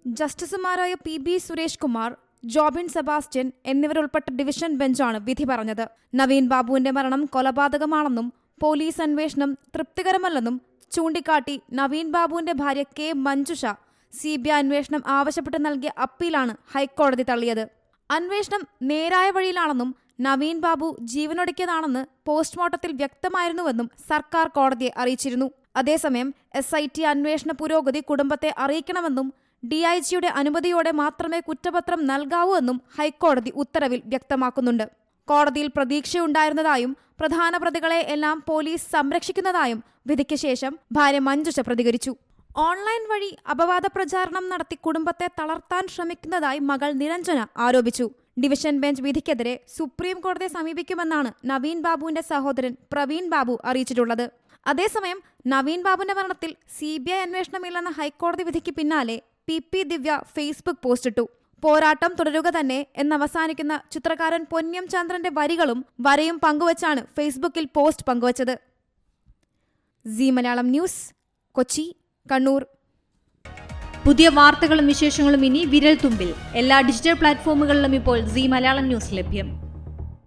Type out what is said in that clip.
ജസ്റ്റിസുമാരായ PB സുരേഷ് കുമാർ, ജോബിൻ സെബാസ്റ്റ്യൻ എന്നിവരുൾപ്പെട്ട division ബെഞ്ചാണ് വിധി പറഞ്ഞത്. നവീൻ ബാബുവിന്റെ മരണം കൊലപാതകമാണെന്നും പോലീസ് അന്വേഷണം തൃപ്തികരമല്ലെന്നും ചൂണ്ടിക്കാട്ടി നവീൻ ബാബുവിന്റെ ഭാര്യ K. മഞ്ജുഷ CBI അന്വേഷണം ആവശ്യപ്പെട്ട് നൽകിയ അപ്പീലാണ് ഹൈക്കോടതി തള്ളിയത്. അന്വേഷണം നേരായ വഴിയിലാണെന്നും നവീൻ ബാബു ജീവനൊടുക്കിയതാണെന്ന് പോസ്റ്റ്മോർട്ടത്തിൽ വ്യക്തമായിരുന്നുവെന്നും സർക്കാർ കോടതിയെ അറിയിച്ചിരുന്നു. അതേസമയം SIT അന്വേഷണ പുരോഗതി കുടുംബത്തെ അറിയിക്കണമെന്നും DIGയുടെ അനുമതിയോടെ മാത്രമേ കുറ്റപത്രം നൽകാവൂ എന്നും ഹൈക്കോടതി ഉത്തരവിൽ വ്യക്തമാക്കുന്നുണ്ട്. കോടതിയിൽ പ്രതീക്ഷയുണ്ടായിരുന്നതായും പ്രധാന പ്രതികളെ എല്ലാം പോലീസ് സംരക്ഷിക്കുന്നതായും വിധിക്ക് ശേഷം ഭാര്യ മഞ്ജുഷ പ്രതികരിച്ചു. ഓൺലൈൻ വഴി അപവാദ പ്രചാരണം നടത്തി കുടുംബത്തെ തളർത്താൻ ശ്രമിക്കുന്നതായി മകൾ നിരഞ്ജന ആരോപിച്ചു. ഡിവിഷൻ ബെഞ്ച് വിധിക്കെതിരെ സുപ്രീം കോടതിയെ സമീപിക്കുമെന്നാണ് നവീൻ ബാബുവിന്റെ സഹോദരൻ പ്രവീൺ ബാബു അറിയിച്ചിട്ടുള്ളത്. അതേസമയം നവീൻ ബാബുവിന്റെ മരണത്തിൽ CBI അന്വേഷണമില്ലെന്ന ഹൈക്കോടതി വിധിക്ക് പിന്നാലെ PP ദിവ്യ ഫേസ്ബുക്ക് പോസ്റ്റിട്ടു. പോരാട്ടം തുടരുക തന്നെ എന്നവസാനിക്കുന്ന ചിത്രകാരൻ പൊന്ന്യം ചന്ദ്രന്റെ വരികളും വരയും പങ്കുവച്ചാണ് ഫേസ്ബുക്കിൽ പോസ്റ്റ് പങ്കുവച്ചത്. സീ മലയാളം ന്യൂസ്, കൊച്ചി, കണ്ണൂർ. പുതിയ വാർത്തകളും വിശേഷങ്ങളും ഇനി വിരൽ തുമ്പിൽ. എല്ലാ ഡിജിറ്റൽ പ്ലാറ്റ്ഫോമുകളിലും ഇപ്പോൾ സീ മലയാളം ന്യൂസ് ലഭ്യം.